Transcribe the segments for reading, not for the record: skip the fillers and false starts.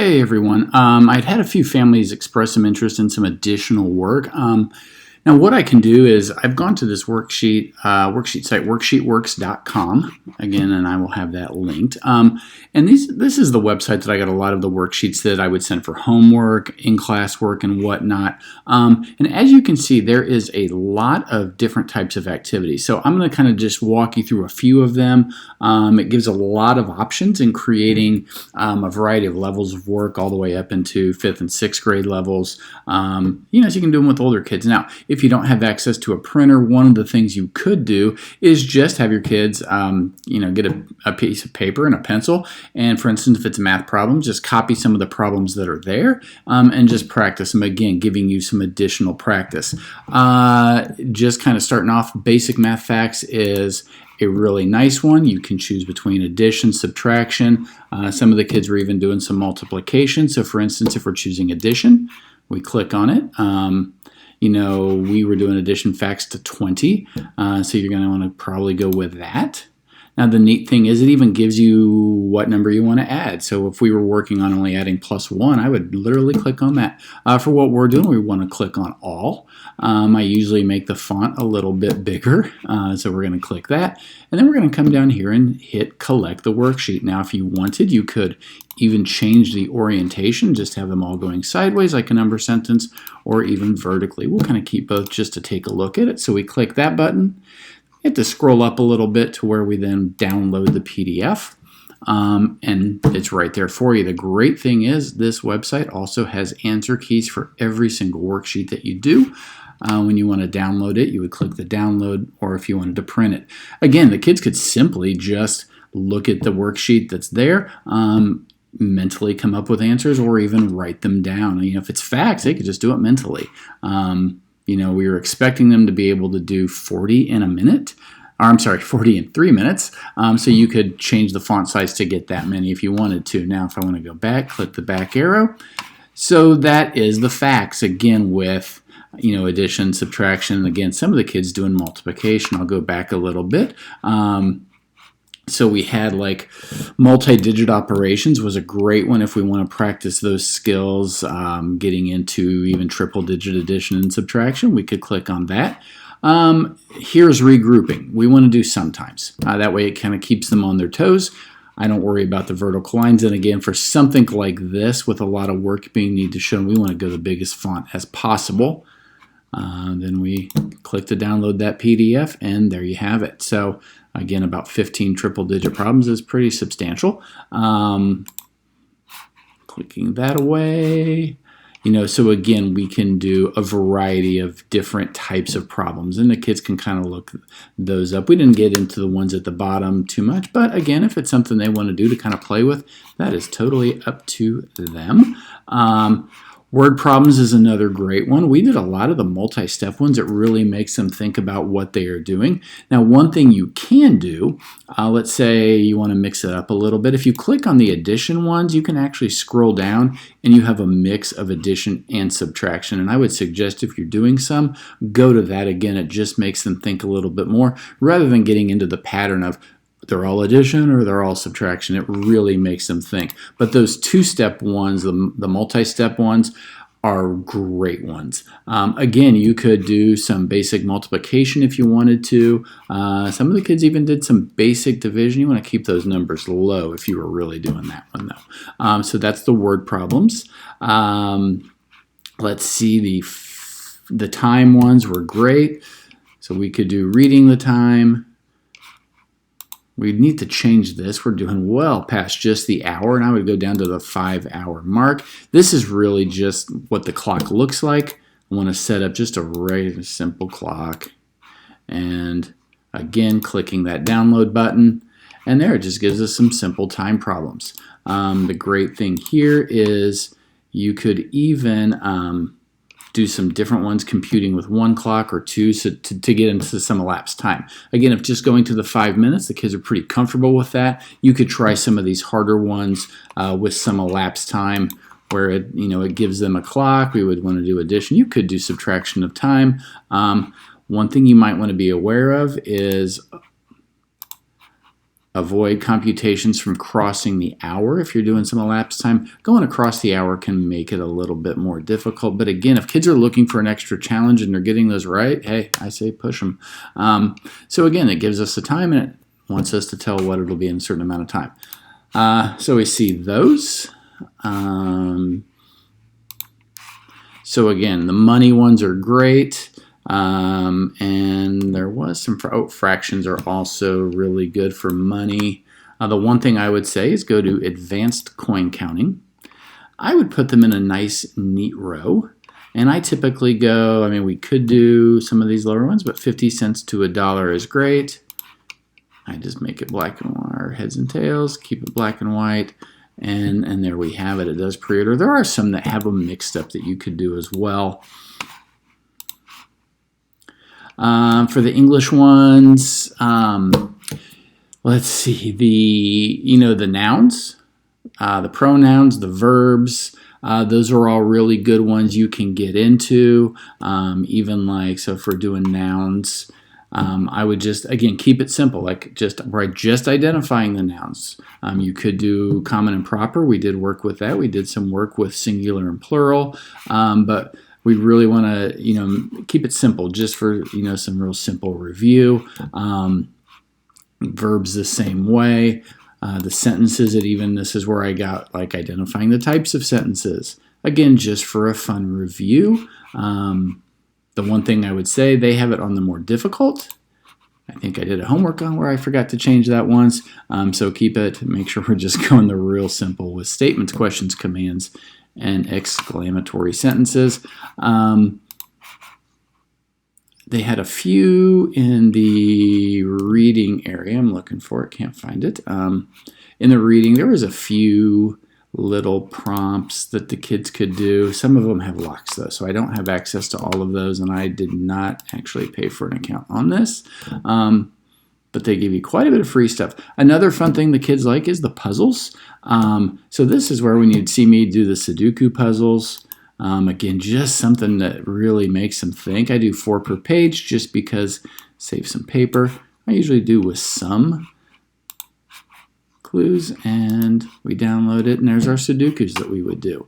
Hey everyone. I'd had a few families express some interest in some additional work. Now what I can do is I've gone to this worksheet site, WorksheetWorks.com, again, and I will have that linked. And this is the website that I got a lot of the worksheets that I would send for homework, in-class work, and whatnot. And as you can see, there is a lot of different types of activities. So I'm going to kind of just walk you through a few of them. It gives a lot of options in creating a variety of levels of work all the way up into 5th and 6th grade levels. So you can do them with older kids. Now, if you don't have access to a printer, one of the things you could do is just have your kids, get a piece of paper and a pencil. And for instance, if it's a math problem, just copy some of the problems that are there and just practice them again, giving you some additional practice. Just kind of starting off, basic math facts is a really nice one. You can choose between addition, subtraction. Some of the kids were even doing some multiplication. So for instance, if we're choosing addition, we click on it. We were doing addition facts to 20, so you're going to want to probably go with that. Now the neat thing is it even gives you what number you want to add. So if we were working on only adding +1, I would literally click on that. For what we're doing, we want to click on all. I usually make the font a little bit bigger, so we're going to click that. And then we're going to come down here and hit collect the worksheet. Now if you wanted, you could even change the orientation, just have them all going sideways like a number sentence, or even vertically. We'll kind of keep both just to take a look at it. So we click that button. You have to scroll up a little bit to where we then download the PDF, and it's right there for you. The great thing is this website also has answer keys for every single worksheet that you do. When you want to download it, you would click the download, or if you wanted to print it. Again, the kids could simply just look at the worksheet that's there, mentally come up with answers, or even write them down. If it's facts, they could just do it mentally. We were expecting them to be able to do 40 in a minute. 40 in 3 minutes. So you could change the font size to get that many if you wanted to. Now, if I want to go back, click the back arrow. So that is the facts, again, with addition, subtraction. Again, some of the kids doing multiplication. I'll go back a little bit. So we had like multi-digit operations was a great one if we want to practice those skills, getting into even triple-digit addition and subtraction. We could click on that. Here's regrouping. We want to do sometimes. That way it kind of keeps them on their toes. I don't worry about the vertical lines. And again, for something like this with a lot of work being needed to show, we want to go the biggest font as possible. Then we click to download that PDF, and there you have it. So again, about 15 triple-digit problems is pretty substantial. Clicking that away. So again, we can do a variety of different types of problems, and the kids can kind of look those up. We didn't get into the ones at the bottom too much, but again, if it's something they want to do to kind of play with, that is totally up to them. Word problems is another great one. We did a lot of the multi-step ones. It really makes them think about what they are doing. Now, one thing you can do, let's say you want to mix it up a little bit. If you click on the addition ones, you can actually scroll down and you have a mix of addition and subtraction. And I would suggest if you're doing some, go to that again. It just makes them think a little bit more rather than getting into the pattern of they're all addition or they're all subtraction. It really makes them think. But those two-step ones, the multi-step ones, are great ones. Again, you could do some basic multiplication if you wanted to. Some of the kids even did some basic division. You want to keep those numbers low if you were really doing that one, though. So that's the word problems. Let's see, the time ones were great. So we could do reading the time. We need to change this. We're doing well past just the hour, and I would go down to the 5-hour mark. This is really just what the clock looks like. I want to set up just a very simple clock. And again, clicking that download button, and there it just gives us some simple time problems. The great thing here is you could even do some different ones, computing with 1 clock or 2, so to get into some elapsed time. Again, if just going to the 5 minutes, the kids are pretty comfortable with that. You could try some of these harder ones with some elapsed time where it gives them a clock. We would want to do addition. You could do subtraction of time. One thing you might want to be aware of is Avoid computations from crossing the hour. If you're doing some elapsed time, going across the hour can make it a little bit more difficult. But again, if kids are looking for an extra challenge and they're getting those right, hey, I say push them. So again, it gives us the time and it wants us to tell what it'll be in a certain amount of time. So we see those. So again, the money ones are great. And there was some fractions are also really good for money. The one thing I would say is go to advanced coin counting. I would put them in a nice neat row, and I typically go, I mean, we could do some of these lower ones, but 50 cents to $1 is great. I just make it black and white, or heads and tails, keep it black and white, and there we have it. It does pre-order. There are some that have them mixed up that you could do as well. For the English ones, let's see, the nouns, the pronouns, the verbs, those are all really good ones you can get into. Even like, so if we're doing nouns, I would just, again, keep it simple, like just identifying the nouns. You could do common and proper. We did work with that. We did some work with singular and plural, but we really want to, keep it simple, just for, some real simple review. Verbs the same way. The sentences, this is where I got like identifying the types of sentences. Again, just for a fun review. The one thing I would say, they have it on the more difficult. I think I did a homework on where I forgot to change that once. So keep it, make sure we're just going the real simple with statements, questions, commands, and exclamatory sentences. They had a few in the reading area. I'm looking for it, can't find it. In the reading, there was a few little prompts that the kids could do. Some of them have locks though, so I don't have access to all of those, and I did not actually pay for an account on this. But they give you quite a bit of free stuff. Another fun thing the kids like is the puzzles. So this is where when you'd see me do the Sudoku puzzles, again, just something that really makes them think. I do 4 per page just because save some paper. I usually do with some clues, and we download it, and there's our Sudokus that we would do.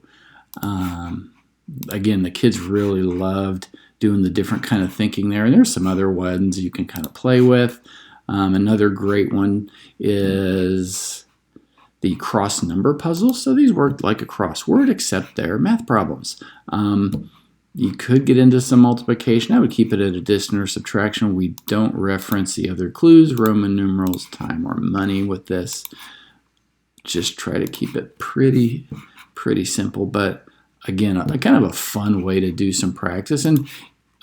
Again, the kids really loved doing the different kind of thinking there, and there's some other ones you can kind of play with. Another great one is the cross number puzzle. So these work like a crossword, except they're math problems. You could get into some multiplication. I would keep it at addition or subtraction. We don't reference the other clues, Roman numerals, time, or money with this. Just try to keep it pretty simple, but again, a kind of a fun way to do some practice. And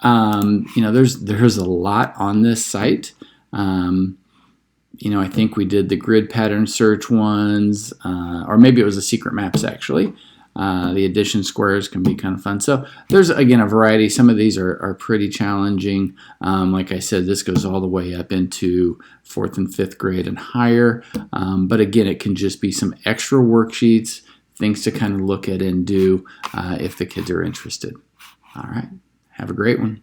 there's a lot on this site. I think we did the grid pattern search ones, or maybe it was the secret maps actually. The addition squares can be kind of fun. So there's, again, a variety. Some of these are pretty challenging. Like I said, this goes all the way up into 4th and 5th grade and higher. But again, it can just be some extra worksheets, things to kind of look at and do if the kids are interested. All right. Have a great one.